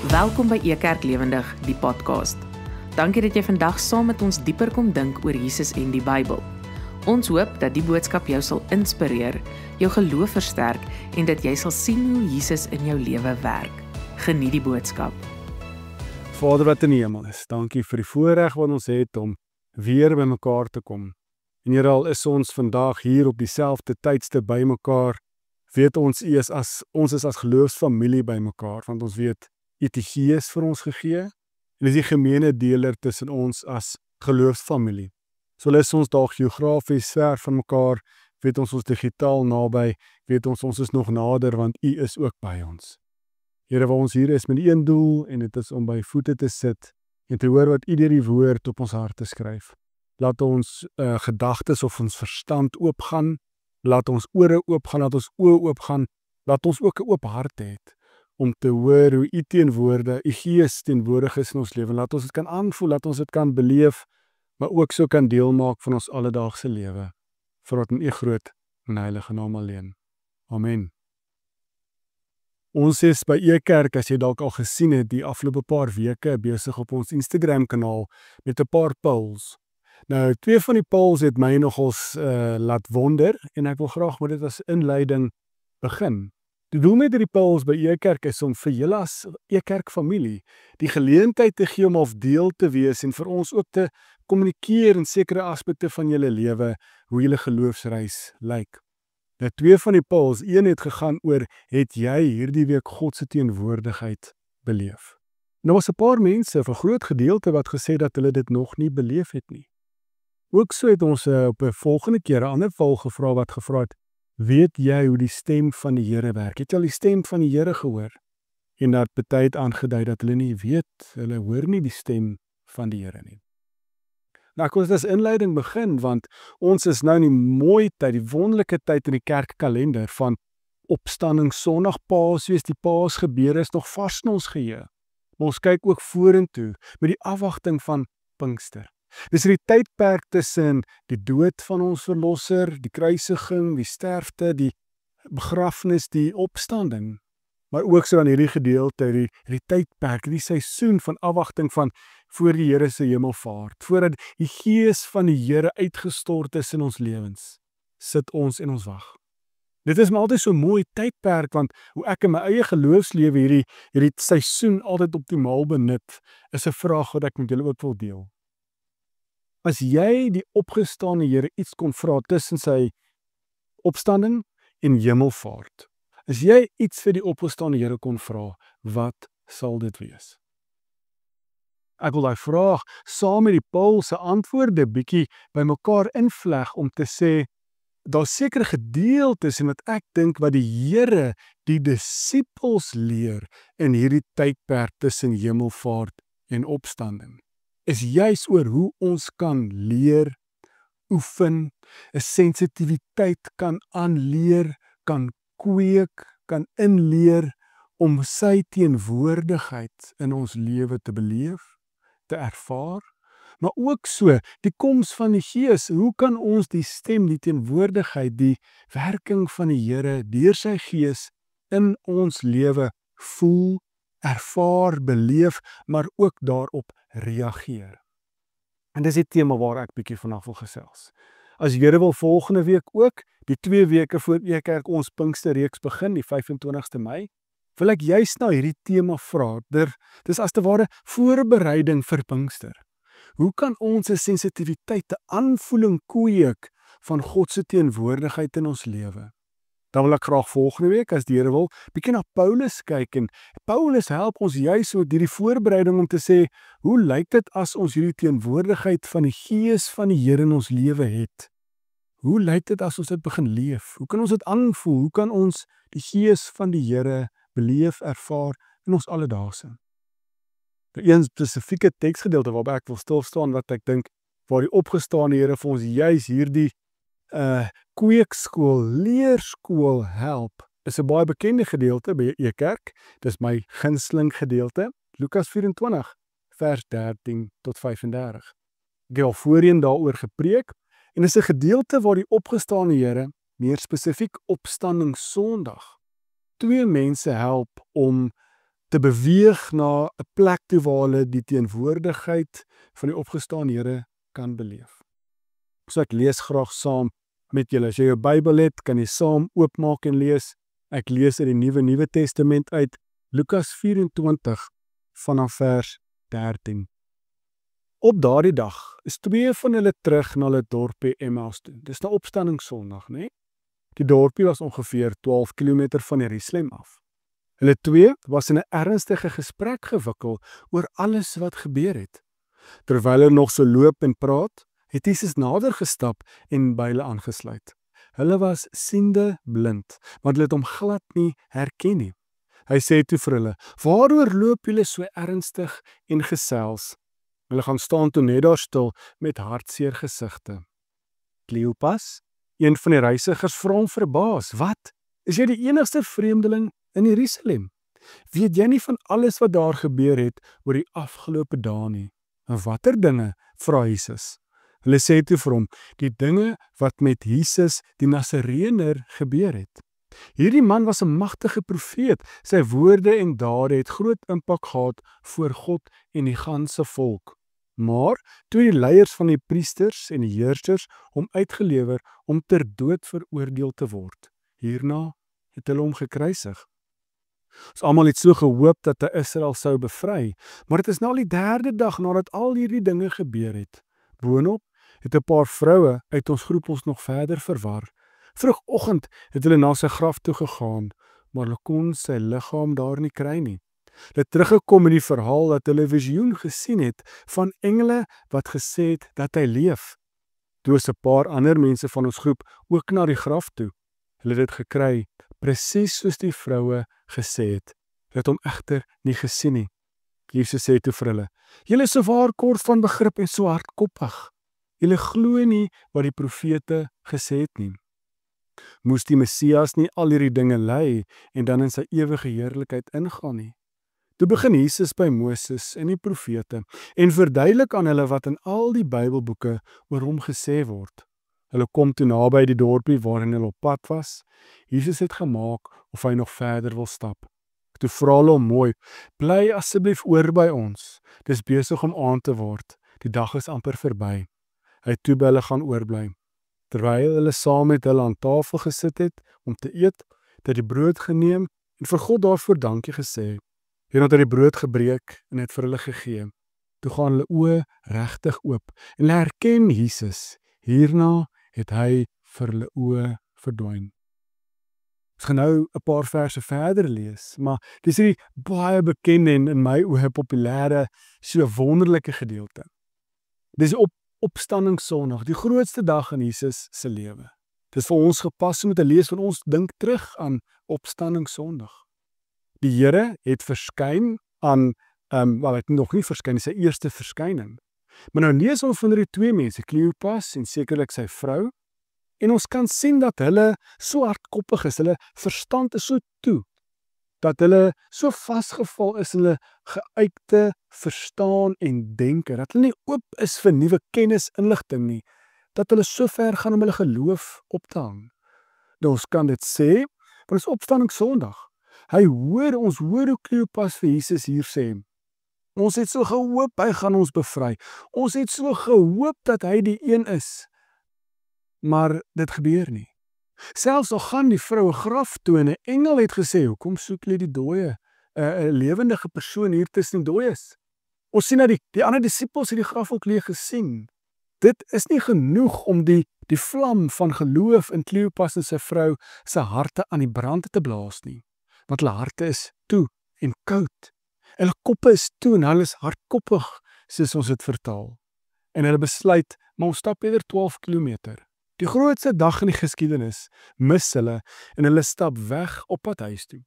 Welkom by Ekerk Lewendig, die podcast. Dankie dat jy vandag saam met ons dieper kom dink oor Jesus en die Bybel. Ons hoop dat die boodskap jou sal inspireer, jou geloof versterk en dat jy sal sien hoe Jesus in jou lewe werk. Geniet die boodskap. Vader wat in die hemel is, dankie vir die voorreg wat ons het om weer by mekaar te kom. En Here, al is ons vandag hier op dieselfde tydstip by mekaar, weet ons is as geloofsfamilie by mekaar, want ons weet, U het die Gees vir ons gegee, en is die gemeene deler tussen ons as geloofsfamilie. So is ons daar geografies ver van mekaar, weet ons digitaal naby, weet ons is nog nader, want U is ook by ons. Here, waar ons hier is met een doel, en dit is om by voete te sit, en te hoor wat U deur die woord op ons harte skryf. Laat ons gedagtes of ons verstand oopgaan, laat ons ore oopgaan, laat ons oë oopgaan, laat ons ook 'n oop hart hê, om te hoor hoe U Gees teenwoordig is in ons lewe. Laat ons dit kan aanvoel, laat ons dit kan beleef, maar ook so kan deel maak van ons alledaagse lewe. Vir in U groot en heilige naam alleen. Amen. Ons is by Ekerk, as jy dalk al gesien het, die afgelope paar weke besig op ons Instagram kanaal met 'n paar polls. Nou, 2 van die polls het my nogals laat wonder, en ek wil graag met dit as inleiding begin. Die doel met die polls by Ekerk is om vir julle as Ekerk familie die geleentheid te gee om half deel te wees en vir ons ook te kommunikeer in sekere aspekte van julle lewe, hoe julle geloofsreis lyk. Nou, 2 van die polls, een het gegaan oor, het jy hierdie week God se teenwoordigheid beleef? Nou was 'n paar mense, 'n groot gedeelte wat gesê dat hulle dit nog nie beleef het nie. Ook so het ons op 'n volgende keer 'n ander poll gevra wat gevra het, weet jy hoe die stem van die Here werk? Het jy al die stem van die Here gehoor? En dat party het aangedui dat hulle nie weet, hulle hoor nie die stem van die Here nie. Nou, ek wil as inleiding begin, want ons is nou in die mooi tyd, die wonderlike tyd in die kerkkalender van Opstanding Sondag, Paasfees, die Paasgebeure is nog vars in ons geheue. Maar ons kyk ook vorentoe met die afwagting van Pinkster. Dis die tydperk tussen die dood van ons verlosser, die kruisiging, die sterfte, die begrafnis, die opstanding, maar ook so aan hierdie gedeelte, die tydperk, die seisoen van afwagting van voor die Here se hemelvaart, voordat die Gees van die Here uitgestort is in ons lewens, sit ons en ons wag. Dit is my altyd so mooi tydperk, want hoe ek in my eie geloofslewe hierdie seisoen altyd optimaal benut, is 'n vraag wat ek met julle ook wil deel. As jy die opgestane Here iets kon vra tussen sy opstanding en hemelvaart, as jy iets vir die opgestane Here kon vra, wat sal dit wees? Ek wil daai vraag saam met die poll se antwoorde bietjie bymekaar invleg om te sê, daar's sekere gedeeltes en wat ek dink wat die Here die disippels leer in hierdie tydperk tussen hemelvaart en opstanding, is juis oor hoe ons kan leer, oefen, 'n sensitiwiteit kan aanleer, kan kweek, kan inleer om sy teenwoordigheid in ons lewe te beleef, te ervaar, maar ook so, die koms van die Gees, hoe kan ons die stem, die teenwoordigheid, die werking van die Here deur sy Gees in ons lewe voel, ervaar, beleef, maar ook daarop reageer. En dis die tema waar ek bietjie vanaf wil gesels. As die Here wil volgende week ook, die 2 weke voor Ekerk ons Pinksterreeks begin, die 25ste Mei, wil ek juist na hierdie tema vra. Dis as te ware voorbereiding vir Pinkster. Hoe kan ons 'n sensitiwiteit, 'n aanvoeling kweek van God se teenwoordigheid in ons lewe? Dan wil ek graag volgende week, as die Here wil, bietjie na Paulus kyk, en Paulus help ons juis met hierdie voorbereiding om te sê, hoe lyk dit as ons hierdie teenwoordigheid van die Gees van die Here in ons lewe het? Hoe lyk dit as ons dit begin leef? Hoe kan ons dit aanvoel? Hoe kan ons die Gees van die Here beleef, ervaar in ons alledaagse? Een spesifieke teksgedeelte waarby ek wil stil staan, wat ek dink, waar die opgestane Here vir ons juis hierdie kweekskool, leerskool help, is 'n baie bekende gedeelte by Ekerk. Dis my gunsteling gedeelte, Lukas 24, vers 13 tot 35. Ek het al voorheen daaroor gepreek, en is 'n gedeelte waar die opgestane Here, meer spesifiek Opstanding Sondag, 2 mense help om te beweeg na 'n plek toe waar hulle die teenwoordigheid van die opgestaan Here kan beleef. So ek lees graag saam met julle. As jy jou Bybel het, kan jy saam oopmaak en lees. Ek lees uit die Nuwe Testament uit Lukas 24 vanaf vers 13. Op daardie dag is 2 van hulle terug na hulle dorpie Emmaus toe. Dis na Opstandingssondag, né? Die dorpie was ongeveer 12 km van Jerusalem af. Hulle 2 was in 'n ernstige gesprek gewikkel oor alles wat gebeur het. Terwyl hulle nog so loop en praat, het Jesus nader gestap en by hulle aangesluit. Hulle was siende blind, want hulle het hom glad nie herken nie. Hy sê toe vir hulle: "Waaroor loop julle so ernstig en gesels?" Hulle gaan staan toe net daar stil met hartseer gesigte. Kleopas, een van die reisigers, vra hom verbaas: "Wat? Is jy die enigste vreemdeling in Jerusalem? Weet jy nie van alles wat daar gebeur het oor die afgelope dae nie?" "En watter dinge?" vra Jesus. Hulle sê toe vir hom: "Die dinge wat met Jesus die Nasareëner gebeur het. Hierdie man was 'n magtige profeet. Sy woorde en dade het groot impak gehad voor God en die ganse volk. Maar toe die leiers van die priesters en die heersers hom uitgelewer om ter dood veroordeel te word. Hierna het hulle hom gekruisig." Ons almal het so gehoop dat hy Israel sou bevry, maar dit is nou al die 3de dag nadat al hierdie dinge gebeur het. Boonop het 'n paar vroue uit ons groep ons nog verder verwar. Vroegoggend het hulle na sy graf toe gegaan, maar hulle kon sy liggaam daar nie kry nie. Hulle het teruggekom met die verhaal dat hulle 'n visioen gesien het van engele wat gesê het dat hy leef. Toe is 'n paar ander mense van ons groep ook na die graf toe. Hulle het dit gekry, presies soos die vroue gesê het. Hulle het hom egter nie gesien nie. Jesus sê toe vir hulle: "Julle is so waar kort van begrip en so hardkoppig. Julle glo nie wat die profete gesê het nie. Moes die Messias nie al hierdie dinge ly en dan in sy ewige heerlikheid ingaan nie?" Toe begin Jesus by Moses en die profete en verduidelik aan hulle wat in al die Bybelboeke oor hom gesê word. Hulle kom toe naby die dorpie waarin hulle op pad was. Jesus het gemaak of hy nog verder wil stap. Toe vra hulle hom mooi: "Bly asseblief oor by ons. Dis besig om aand te word. Die dag is amper verby." Hy het toe by hulle gaan oorbly. Terwyl hulle saam met hulle aan tafel gesit het om te eet, het hy die brood geneem en vir God daarvoor dankie gesê. En het hy die brood gebreek en het vir hulle gegee. Toe gaan hulle oë regtig oop en hulle herken Jesus. Hierna het hy vir hulle oë verdwyn. Ons gaan nou 'n paar verse verder lees, maar dis hierdie baie bekende en in my oë populêre, so wonderlike gedeelte. Dis Opstandingssondag, die grootste dag in Jesus se lewe. Dis vir ons gepas om te lees want ons dink terug aan Opstandingssondag. Die Here het verskyn aan hy het nog nie verskyn, dis sy eerste verskyning. Maar nou lees ons van hierdie 2 mense, Kleopas en sekerlik sy vrou, en ons kan sien dat hulle so hardkoppig is, hulle verstand is so toe, dat hulle so vasgeval is in hulle geuite verstaan en denke, dat hulle nie oop is vir nuwe kennis, inligting nie, dat hulle so ver gaan om hulle geloof op te hang. Nou ons kan dit sê, want dit is Opstandingssondag. Ons hoor hoe Kleopas vir Jesus hier sê: "Ons het so gehoop hy gaan ons bevry. Ons het so gehoop dat hy die een is." Maar dit gebeur nie. Selfs al gaan die vroue graf toe en 'n engel het gesê: "Hoekom soek julle die dooie? 'n lewendige persoon hier tussen dooies." Ons sien dat die ander disippels het die graf ook leeg gesien. Dit is nie genoeg om die vlam van geloof in Kleopas en sy vrou se harte aan die brand te blaas nie. Want hulle harte is toe en koud. Hulle koppe is toe en hulle is hardkoppig, soos ons dit vertaal. En hulle besluit, maar ons stap eerder 12 kilometer. Die grootste dag in die geskiedenis mis hulle en hulle stap weg op pad huis toe.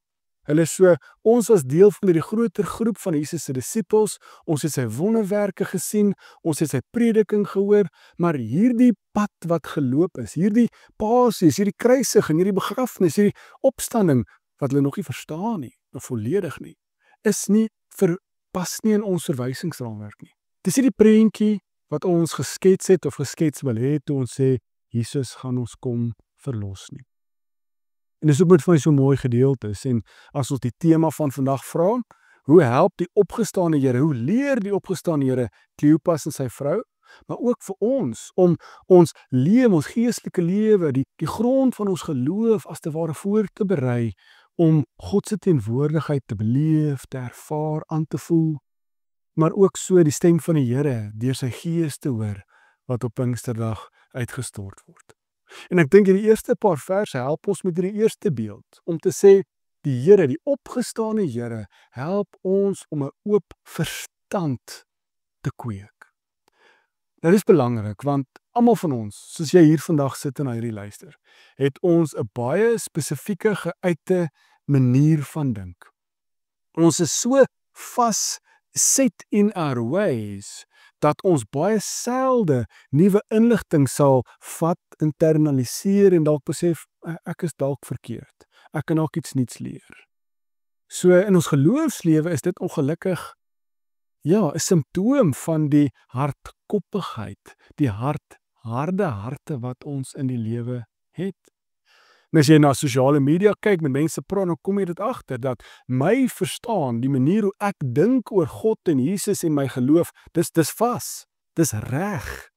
Hulle so, ons was deel van die groter groep van Jesus se disippels, ons het sy wonderwerke gesien, ons het sy prediking gehoor, maar hierdie pad wat geloop is, hierdie pasies, hierdie kruisiging, hierdie begrafnis, hierdie opstanding, wat hulle nog nie verstaan nie, of volledig nie, is nie pas nie in ons verwysingsraamwerk nie. Dis nie die prentjie wat ons geskets het of geskets wil hê toe ons sê, Jesus gaan ons kom verlos nie. En dis ook met vir my so mooi gedeeltes, en as ons die tema van vandag vra, Hoe help die opgestane Here? Hoe leer die opgestane Here Kleopas en sy vrou? Maar ook vir ons, om ons lewe, ons geestelike lewe, die grond van ons geloof as te ware voor te berei, om God se teenwoordigheid te beleef, te ervaar, aan te voel, maar ook so die stem van die Here deur sy Gees te hoor, wat op Pinksterdag uitgestort word. En ek dink die eerste paar verse help ons met hierdie eerste beeld, om te sê, die Here, die opgestane Here, help ons om 'n oop verstand te kweek. Nou dis belangrik, want almal van ons, soos jy hier vandag sit en hierdie luister, het ons 'n baie spesifieke geuite manier van dink. Ons is so vas set in our ways, dat ons baie selde nuwe inligting sal vat, internaliseer en dalk besef, ek is dalk verkeerd. Ek kan dalk iets nuuts leer. So in ons geloofslewe is dit ongelukkig 'n simptoom van die hardkoppigheid, die harde harte wat ons in die lewe het. En as jy na sosiale media kyk, met mense praat, dan kom jy dit agter, dat my verstaan, die manier hoe ek dink oor God en Jesus en my geloof, dis vas, dis reg.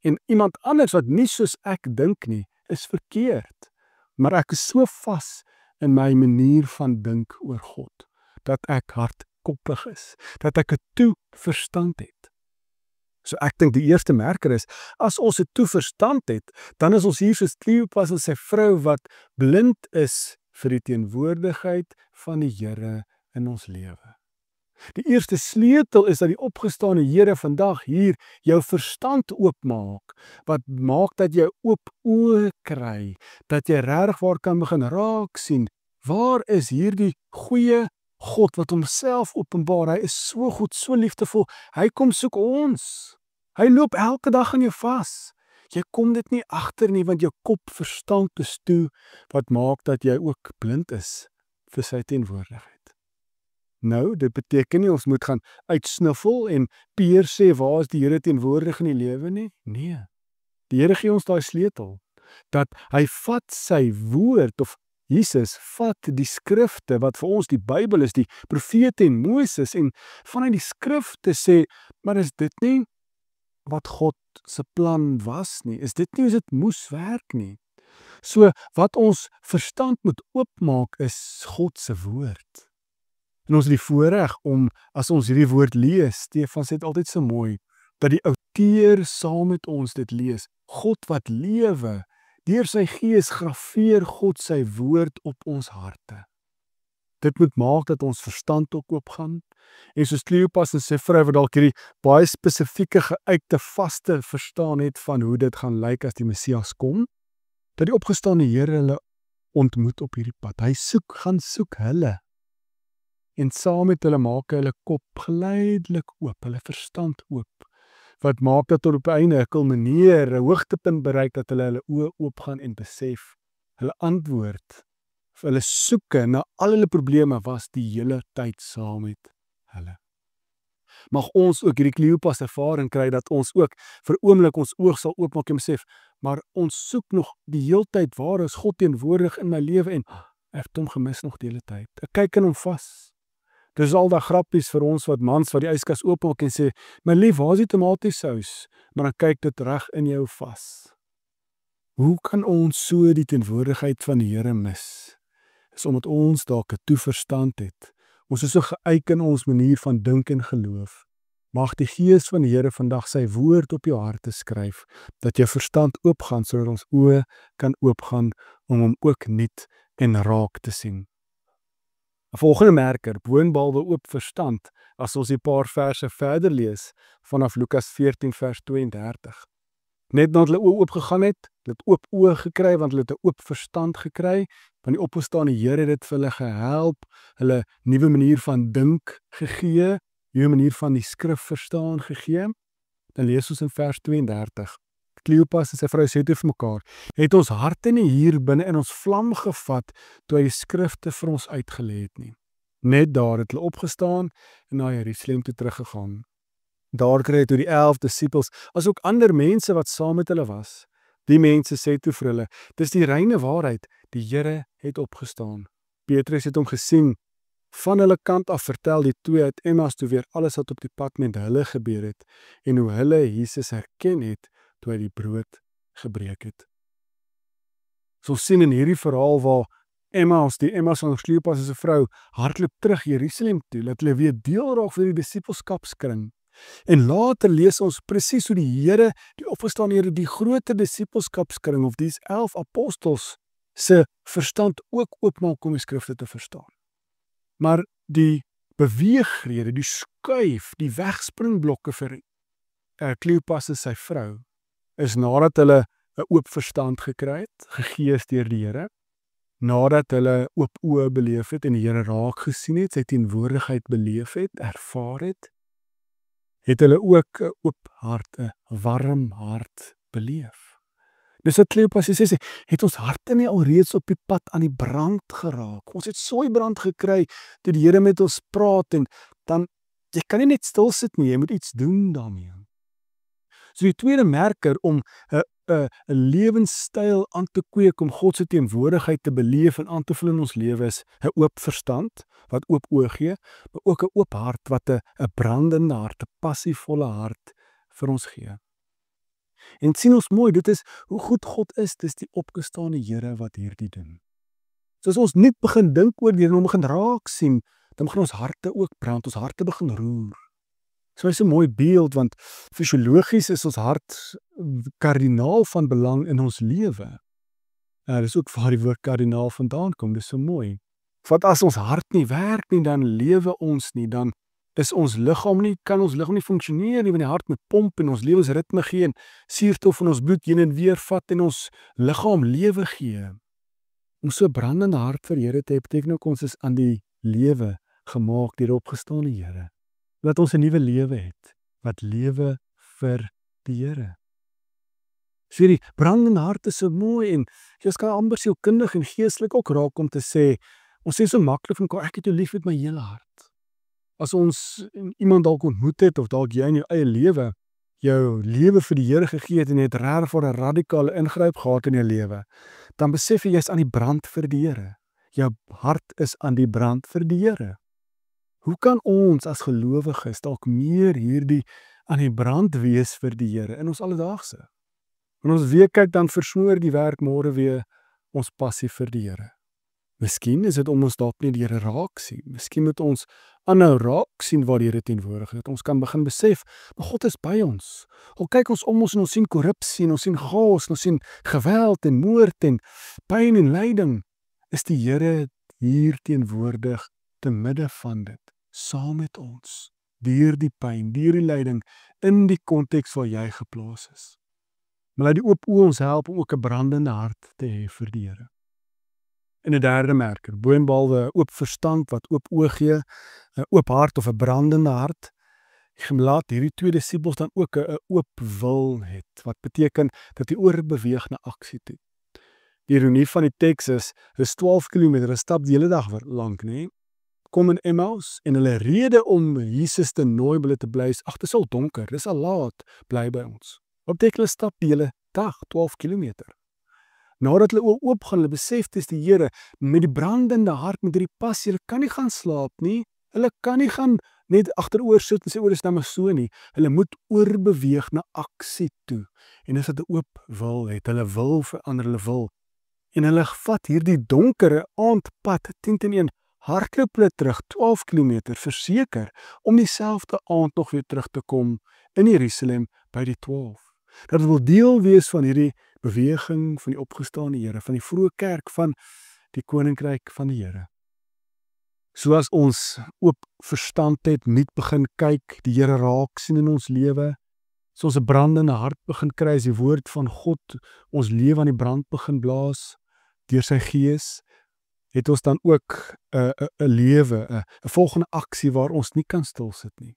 En iemand anders wat nie soos ek dink nie, is verkeerd. Maar ek is so vas in my manier van dink oor God, dat ek hardkoppig is, dat ek 'n toe-verstand het. So ek dink die eerste merker is, as ons 'n toe-verstand het, dan is ons hier soos Kleopas en sy vrou wat blind is vir die teenwoordigheid van die Here in ons lewe. Die eerste sleutel is dat die opgestane Here vandag hier jou verstand oopmaak, wat maak dat jy oop oë kry, dat jy regtig waar kan begin raak sien, waar is hierdie goeie God wat homself openbaar? Hy is so goed, so liefdevol, hy kom soek ons. Hy loop elke dag aan jou vas. Jy kom dit nie agter nie, want jou kop verstand is toe, wat maak dat jy ook blind is vir sy teenwoordigheid. Nou, dit beteken nie ons moet gaan uitsniffel en peer sê, waar is die Here teenwoordig in die lewe nie? Nee, die Here gee ons daai sleutel, dat hy vat sy woord, of Jesus vat die skrifte, wat vir ons die Bybel is, die profete en Moses, en vanuit die skrifte sê, maar is dit nie wat God se plan was nie? Is dit nie hoe dit moes werk nie? So, wat ons verstand moet oopmaak is God se woord. En ons het die voorreg om, as ons hierdie woord lees, Stefan sê dit altyd so mooi, dat die outeur saam met ons dit lees. God wat lewe, deur sy Gees grafeer God sy woord op ons harte. Dit moet maak dat ons verstand ook oopgaan, en soos Kleopas en sy vrou wat dalk hierdie baie spesifieke geuite vaste verstaan het van hoe dit gaan lyk as die Messias kom, dat die opgestane Here hulle ontmoet op hierdie pad. Hy gaan soek hulle, en saam met hulle maak hy hulle kop geleidelik oop, hulle verstand oop, wat maak dat op die einde 'n kulmineer, 'n hoogtepunt bereik, dat hulle oë oopgaan en besef, hulle antwoord, hulle soeke na al hulle probleme was die hele tyd saam met hulle. Mag ons ook hierdie Kleopas ervaring kry, dat ons ook vir oomblik ons oog sal oopmaak en besef, maar ons soek nog die hele tyd, waar is God teenwoordig in my lewe, en ek het hom gemis nog die hele tyd. Ek kyk in hom vas. Dis al daai grappies vir ons wat mans wat die yskas oopmaak en sê, my lief, waar is die tomatiesous? Maar dan kyk dit reg in jou vas. Hoe kan ons so die teenwoordigheid van die Here mis? Is omdat ons dalk 'n toeverstand het. Ons is so geëik in ons manier van dink en geloof. Mag die Gees van die Here vandag sy woord op jou harte skryf, dat jou verstand oopgaan, sodat ons oë kan oopgaan om hom ook nuut en raak te sien. 'n Volgende merker, boonbehalwe oop verstand, as ons die paar verse verder lees, vanaf Lukas 14 vers 32. Net nadat hulle oë oopgegaan het, hulle het oop oë gekry, want hulle het 'n oop verstand gekry, van die opgestane Here het dit vir hulle gehelp, hulle nuwe manier van dink gegee, nuwe manier van die skrif verstaan gegee. Dan lees ons in vers 32. Kleopas en sy vrou sê toe vir mekaar, het ons harte nie hier binne in ons vlam gevat, toe hy die skrifte vir ons uitgelê het nie. Net daar het hulle opgestaan en na Jerusalem toe teruggegaan. Daar kry hy toe die 11 disippels, as ook ander mense wat saam met hulle was. Die mense sê toe vir hulle, dis die reine waarheid, die Here het opgestaan. Petrus het hom gesien Van hulle kant af vertel die twee uit Emmaus toe weer alles wat op die pad met hulle gebeur het en hoe hulle Jesus herken het toe hy die brood gebreek het. So ons sien in hierdie verhaal waar die Emmaus van Kleopas as 'n vrou hardloop terug Jerusalem toe, dat hulle weer deel raak van die disippelskapskring. En later lees ons presies hoe die Here, die opgestaane Here, die groter disippelskapskring of die 11 apostels se verstand ook oopmaak om die skrifte te verstaan. Maar die beweegrede, die skuif, die wegspringblokke vir Kleopas en sy vrou is nadat hulle 'n oop verstand gekry het, gegees deur die Here, nadat hulle oop oë beleef het en die Here raak gesien het, sy teenwoordigheid beleef het, ervaar het hulle ook 'n oop hart, 'n warm hart beleef. Dis wat Kleopas sê, het ons harte nie alreeds op die pad aan die brand geraak. Ons het sooibrand gekry toe die Here met ons praat en dan, jy kan nie net stil sit nie, jy moet iets doen daarmee. So die tweede merker om 'n lewenstyl aan te kweek om God se teenwoordigheid te beleef en aan te voel in ons lewe is 'n oop verstand wat oop oë gee, maar ook 'n oop hart wat 'n brandende hart, 'n passievolle hart vir ons gee. En sien ons mooi, dit is hoe goed God is, dis die opgestaane Here wat hierdie doen. So as ons nie begin dink oor dit en hom begin raak sien, dan begin ons harte ook brand, ons harte begin roer. So is 'n mooi beeld want fisiologies is ons hart kardinaal van belang in ons lewe. Dis ook waar die woord kardinaal vandaan kom, dis so mooi. Want as ons hart nie werk nie, dan lewe ons nie, dan is ons liggaam nie, kan ons liggaam nie funksioneer nie, want die hart moet pomp en ons lewensritme gee en suurstof in ons bloed heen en weer vat en ons liggaam lewe gee. Om so 'n brandende hart vir Here te hê, beteken ook ons is aan die lewe gemaak deur die opgestaane Here. Dat ons 'n nuwe lewe het, wat lewe vir die Here. So die brandende hart is so mooi en jy kan amper sielkundig en geestelik ook raak om te sê, ons sê so maklik van ek het jou lief met my hele hart. As ons iemand dalk ontmoet het of dalk jy in jou eie lewe jou lewe vir die Here gegee het en jy het regtig vir 'n radikale ingryp gehad in jou lewe, dan besef jy is aan die brand vir die Here. Jou hart is aan die brand vir die Here. Hoe kan ons as gelowiges dalk meer hierdie aan die brand wees vir die Here in ons alledaagse? En ons weer kyk, dan versmoor die werk môre weer ons passie vir die Here. Miskien is dit om ons dalk nie die Here raak sien. Miskien moet ons aanhou raak sien waar die Here teenwoordig is. Ons kan begin besef, maar God is by ons. Al kyk ons om ons en ons sien korrupsie, en ons sien chaos, en ons sien geweld en moord en pyn en lyding, is die Here hier teenwoordig te midde van dit, saam met ons, deur die pyn, deur die lyding, in die konteks waar jy geplaas is. Maar laat die oop oë ons help om ook 'n brandende hart te hê vir die Here. En 'n derde merker, bo en behalwe 'n oop verstand wat oop oë gee, 'n oop hart of 'n brandende hart, laat hierdie twee disippels dan ook 'n oop wil het, wat beteken dat die oor beweeg na aksie toe. Die ironie van die teks is 12 km, hulle stap die hele dag lank, nê? Kom in Emmaus en hulle rede om Jesus te nooi om hulle te bly is, dis al donker, dis al laat, bly by ons. Op dit hulle stap die hele dag 12 km. Nadat hulle oop gaan, hulle besef dis die Here met die brandende hart, met hierdie passie, hulle kan nie gaan slaap nie. Hulle kan nie gaan net agteroor sit en sê dis nou maar so nie. Hulle moet oorbeweeg na aksie toe. En dis wat 'n oop wil het. Hulle wil verander, hulle wil. En hulle vat hierdie donkere aandpad 10-1, hardloop hulle terug 12 km verseker om dieselfde aand nog weer terug te kom in Jerusalem by die 12. Dat wil deel wees van hierdie beweging van die opgestaane Here, van die vroeë kerk, van die koninkryk van die Here. Soos ons oop verstand het, nuut begin kyk, die Here raak sien in ons lewe, so ons 'n brandende hart begin kry, as die woord van God ons lewe aan die brand begin blaas deur sy Gees, het ons dan ook 'n lewe, 'n volgende aksie waar ons nie kan stil sit nie.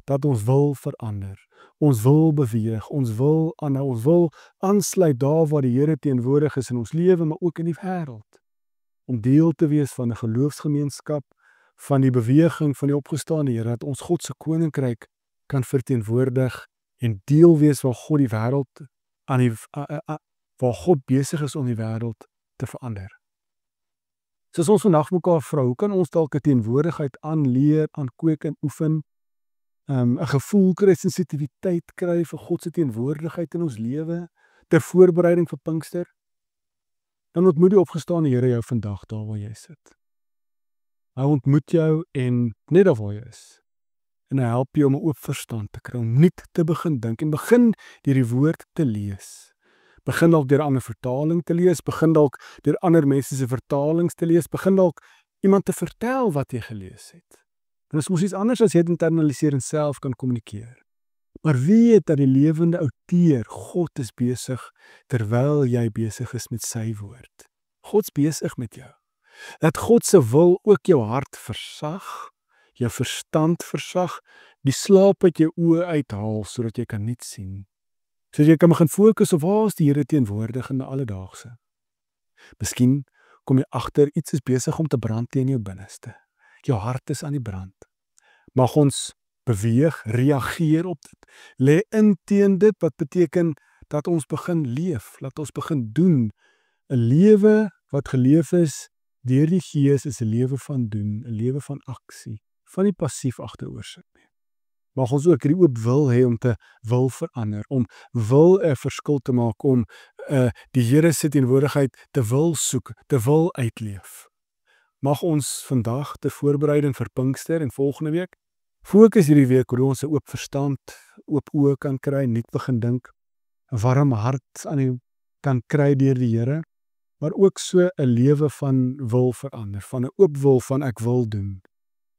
Dat ons wil verander, ons wil beweeg, ons wil aanhou, ons wil aansluit daar waar die Here teenwoordig is in ons lewe, maar ook in die wêreld. Om deel te wees van 'n geloofsgemeenskap, van die beweging van die opgestaane Here, dat ons God se koninkryk kan verteenwoordig en deel wees waar God die wêreld waar God besig is om die wêreld te verander. Soos ons vandag mekaar vra, hoe kan ons dalk 'n teenwoordigheid aanleer, aankweek en oefen, 'n gevoel kry, sensitiwiteit kry vir God se teenwoordigheid in ons lewe, ter voorbereiding vir Pinkster? Dan ontmoet die opgestane Here jou vandag daar waar jy sit. Hy ontmoet jou en net daar waar jy is. En hy help jou om 'n oop verstand te kry, om nuut te begin dink en begin deur die woord te lees. Begin dalk deur 'n ander vertaling te lees, begin dalk deur ander mense se vertalings te lees, begin dalk iemand te vertel wat jy gelees het. En dit is mos iets anders as jy dit internaliseer en self kan kommunikeer. Maar weet dat die lewende outeur, God is besig terwyl jy besig is met sy woord. God's besig met jou. Dat God se wil ook jou hart versag, jou verstand versag, die slaap uit jou oë uithaal sodat jy kan nuut sien. Sodat jy kan begin fokus op waar is die Here teenwoordig in die alledaagse. Miskien kom jy agter iets is besig om te brand in jou binneste. Jou hart is aan die brand. Mag ons beweeg, reageer op dit. Lê in teen dit wat beteken dat ons begin leef, laat ons begin doen. 'n Lewe wat geleef is deur die Gees is 'n lewe van doen, 'n lewe van aksie, van nie passief agteroor sit nie. Mag ons ook hierdie oop wil hê om te wil verander, om wil 'n verskil te maak, om die Here se teenwoordigheid te wil soek, te wil uitleef. Mag ons vandag ter voorbereiding vir Pinkster en volgende week fokus hierdie week hoe ons 'n oop verstand, oop oë kan kry, nuut begin dink, 'n warm hart aan die kan kry deur die Here, maar ook so 'n lewe van wil verander, van 'n oop wil van ek wil doen,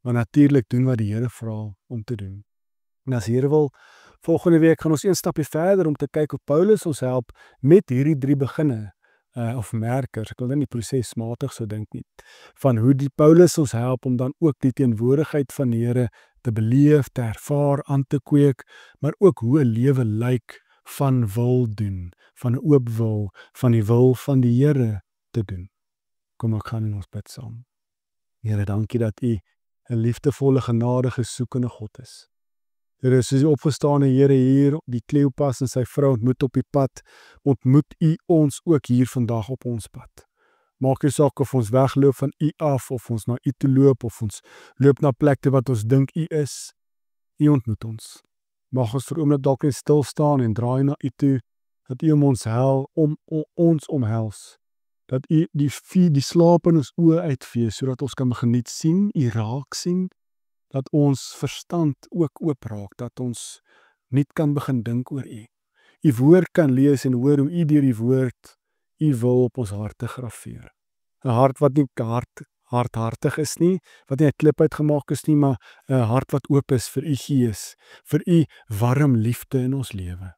maar natuurlik doen wat die Here vra om te doen. En as die Here wil, volgende week gaan ons een stapie verder om te kyk hoe Paulus ons help met hierdie 3 beginne, of merkers, ek wil nie prosesmatig so dink nie, van hoe die Paulus ons help om dan ook die teenwoordigheid van die Here te beleef, te ervaar, aan te kweek, maar ook hoe 'n lewe lyk van wil doen, van 'n oop wil, van die wil van die Here te doen. Kom ek gaan in ons bid saam. Here, dankie dat U 'n liefdevolle, genadige, soekende God is. Here, soos die opgestane Here hier, die Kleopas en sy vrou ontmoet op die pad, ontmoet U ons ook hier vandag op ons pad. Maak nie saak of ons wegloop van U af, of ons na U toe loop, of ons loop na plekte wat ons dink U is. U ontmoet ons. Mag ons vir 'n oomblik dalk net stil staan en draai na U toe, dat U ons ons omhels. Dat U die slaap in ons oë uitvee, sodat ons kan begin nuut sien, U raak sien, dat ons verstand ook oop raak, dat ons nuut kan begin dink oor U. U woord kan lees en hoor hoe U deur die woord U wil op ons harte graveer. 'n Hart wat nie hardhartig is nie, wat nie 'n klip uitgemaak is nie, maar 'n hart wat oop is vir U Gees, vir U warm liefde in ons lewe.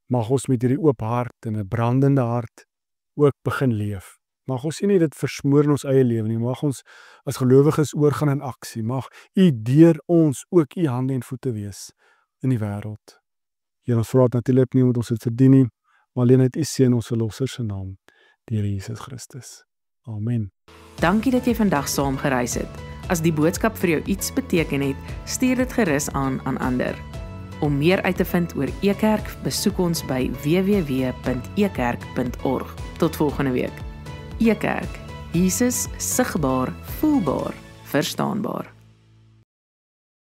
Mag ons met hierdie oop hart en 'n brandende hart ook begin leef. Mag ons nie dit versmoor in ons eie lewe nie, mag ons as gelowiges oorgaan in aksie. Mag U deur ons ook U hande en voete wees in die wêreld. Here, ons vra dit natuurlik nie omdat ons dit verdien nie, maar alleen uit U seën ons verlosser se naam, deur Jesus Christus. Amen. Dankie dat jy vandag saam gereis het. As die boodskap vir jou iets beteken het, stuur dit gerus aan ander. Om meer uit te vind oor Ekerk, besoek ons by www.ekerk.org. Tot volgende week. Ekerk, Jesus sigbaar, voelbaar, verstaanbaar.